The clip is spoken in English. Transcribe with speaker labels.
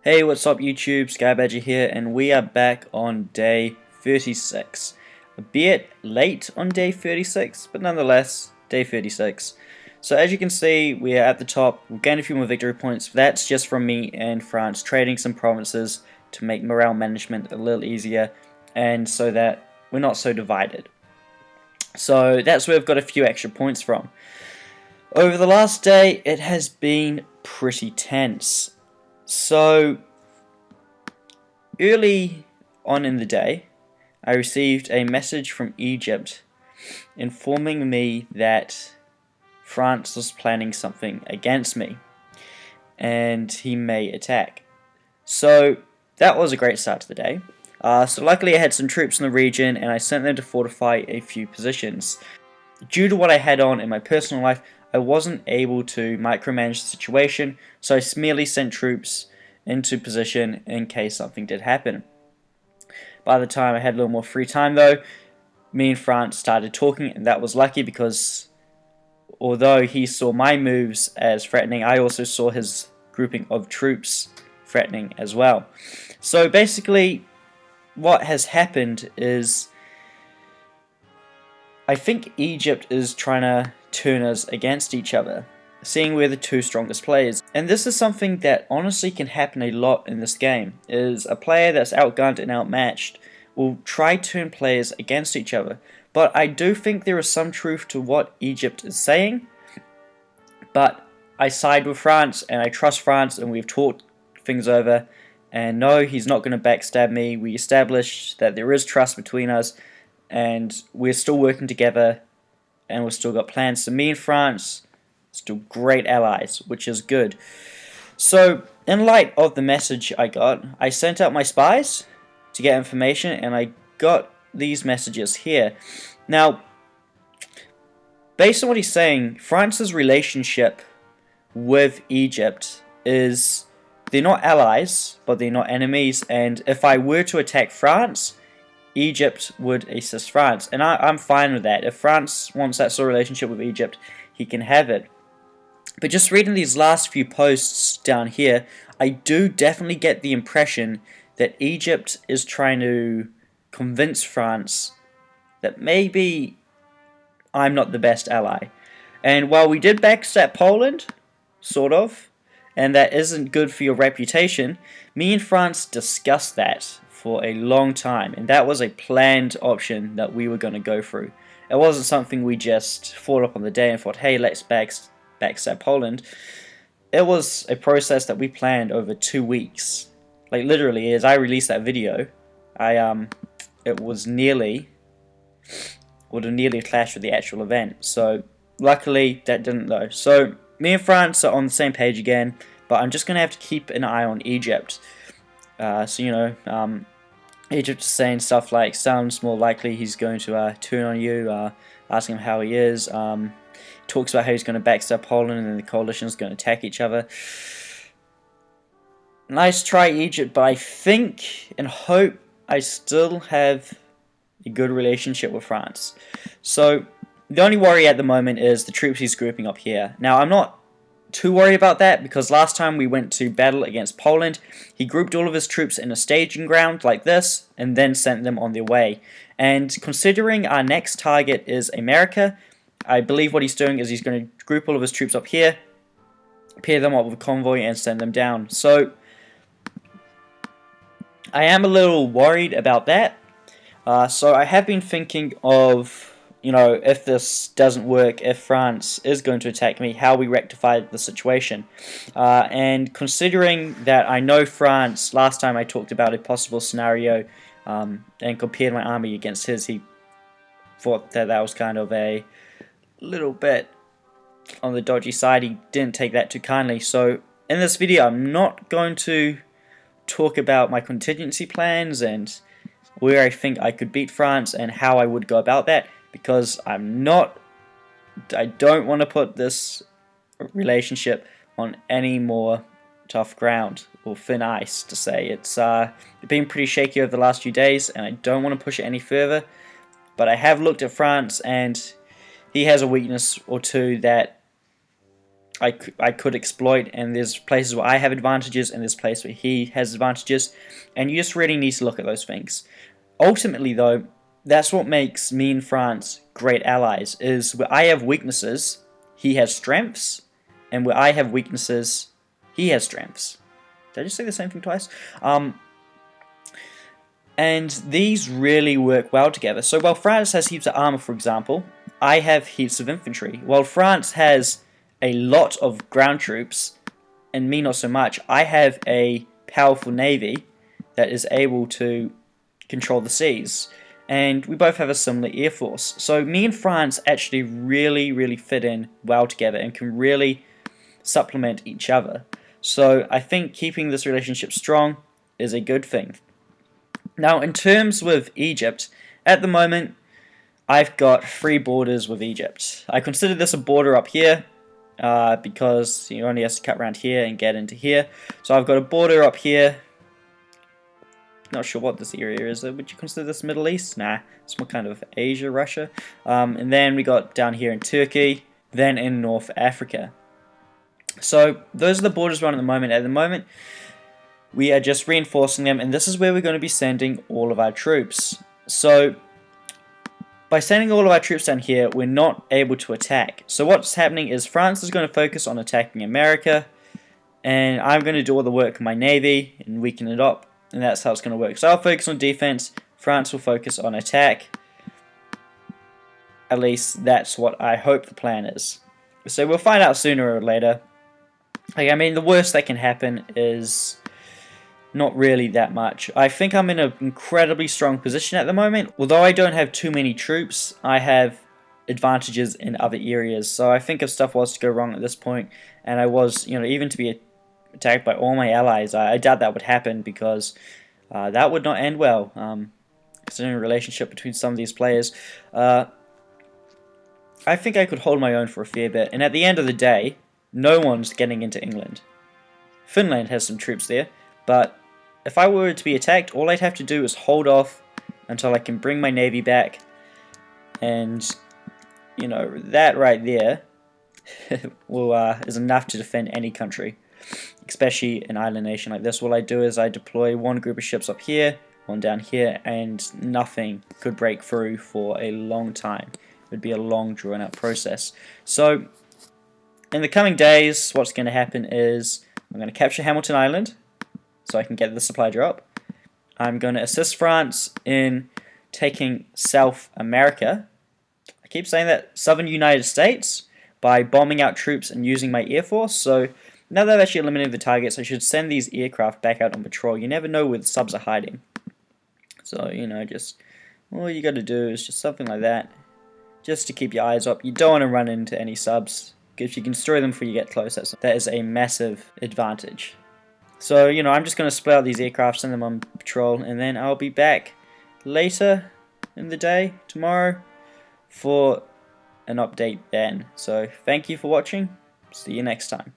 Speaker 1: Hey, what's up YouTube? Skybadger here, and we are back on day 36. A bit late on day 36, but nonetheless, day 36. So as you can see, we are at the top. We've gained a few more victory points. That's just from me and France trading some provinces to make morale management a little easier, and so that we're not so divided. So that's where we've got a few extra points from. Over the last day, it has been pretty tense. So, early on in the day, I received a message from Egypt informing me that France was planning something against me and he may attack. So, that was a great start to the day. So luckily I had some troops in the region and I sent them to fortify a few positions. Due to what I had on in my personal life, I wasn't able to micromanage the situation, so I merely sent troops into position in case something did happen. By the time I had a little more free time though, me and France started talking, and that was lucky because although he saw my moves as threatening, I also saw his grouping of troops threatening as well. So basically, what has happened is I think Egypt is trying to turn us against each other, seeing we're the two strongest players. And this is something that honestly can happen a lot in this game, is a player that's outgunned and outmatched will try to turn players against each other. But I do think there is some truth to what Egypt is saying, but I side with France and I trust France, and we've talked things over, and no, he's not going to backstab me. We established that there is trust between us, and we're still working together, and we've still got plans. So me and France, still great allies, which is good. So in light of the message I got, I sent out my spies to get information, and I got these messages here. Now, based on what he's saying, France's relationship with Egypt is they're not allies, but they're not enemies, and if I were to attack France, Egypt would assist France, and I'm fine with that. If France wants that sort of relationship with Egypt, he can have it. But just reading these last few posts down here, I do definitely get the impression that Egypt is trying to convince France that maybe I'm not the best ally. And while we did backstab Poland, sort of, and that isn't good for your reputation, me and France discussed that for a long time, and that was a planned option that we were going to go through. It wasn't something we just thought up on the day and thought, hey, let's backstab Poland. It was a process that we planned over 2 weeks. Like literally, as I released that video, it was would have nearly clashed with the actual event. So luckily that didn't though. So me and France are on the same page again, but I'm just gonna have to keep an eye on Egypt. Egypt is saying stuff like, sounds more likely he's going to turn on you, asking him how he is. Talks about how he's going to backstab Poland and then the coalition is going to attack each other. Nice try, Egypt, but I think and hope I still have a good relationship with France. So the only worry at the moment is the troops he's grouping up here. Now, I'm not too worried about that because last time we went to battle against Poland, he grouped all of his troops in a staging ground like this and then sent them on their way. And considering our next target is America, I believe what he's doing is he's going to group all of his troops up here, pair them up with a convoy and send them down. So I am a little worried about that. So I have been thinking of, if this doesn't work, if France is going to attack me, how we rectify the situation. And considering that I know France, last time I talked about a possible scenario and compared my army against his, he thought that was kind of a little bit on the dodgy side. He didn't take that too kindly. So in this video, I'm not going to talk about my contingency plans and where I think I could beat France and how I would go about that, because I don't want to put this relationship on any more tough ground or thin ice, to say. It's been pretty shaky over the last few days and I don't want to push it any further, but I have looked at France and he has a weakness or two that I could exploit, and there's places where I have advantages, and there's places where he has advantages, and you just really need to look at those things. Ultimately, though, that's what makes me and France great allies, is where I have weaknesses, he has strengths, and where I have weaknesses, he has strengths. Did I just say the same thing twice? And these really work well together. So while France has heaps of armor, for example, I have heaps of infantry. While France has a lot of ground troops, and me not so much, I have a powerful navy that is able to control the seas. And we both have a similar air force. So me and France actually really fit in well together and can really supplement each other. So I think keeping this relationship strong is a good thing. Now, in terms with Egypt, at the moment, I've got 3 borders with Egypt. I consider this a border up here, because you only have to cut around here and get into here. So I've got a border up here. Not sure what this area is. Would you consider this Middle East? Nah, it's more kind of Asia, Russia. And then we got down here in Turkey, then in North Africa. So those are the borders we're on at the moment. At the moment, we are just reinforcing them, and this is where we're going to be sending all of our troops. So by sending all of our troops down here, we're not able to attack. So what's happening is France is going to focus on attacking America, and I'm going to do all the work in my navy and weaken it up, and that's how it's going to work. So I'll focus on defense, France will focus on attack. At least that's what I hope the plan is. So we'll find out sooner or later. Like, I mean, the worst that can happen is not really that much. I think I'm in an incredibly strong position at the moment. Although I don't have too many troops, I have advantages in other areas. So I think if stuff was to go wrong at this point, and I was, even to be attacked by all my allies, I doubt that would happen, because that would not end well, considering the relationship between some of these players. I think I could hold my own for a fair bit, and at the end of the day, no one's getting into England. Finland has some troops there, but if I were to be attacked, all I'd have to do is hold off until I can bring my navy back, and that right there is enough to defend any country, especially an island nation like this. All I do is I deploy one group of ships up here, one down here, and nothing could break through for a long time. It would be a long, drawn out process. So in the coming days, what's going to happen is I'm going to capture Hamilton Island so I can get the supply drop. I'm going to assist France in taking South America. I keep saying that, southern United States, by bombing out troops and using my air force. So now that I've actually eliminated the targets, I should send these aircraft back out on patrol. You never know where the subs are hiding. So, just all you got to do is just something like that, just to keep your eyes up. You don't want to run into any subs, because if you can destroy them before you get close, that is a massive advantage. So, I'm just going to split out these aircraft, send them on patrol, and then I'll be back later in the day, tomorrow, for an update then. So, thank you for watching. See you next time.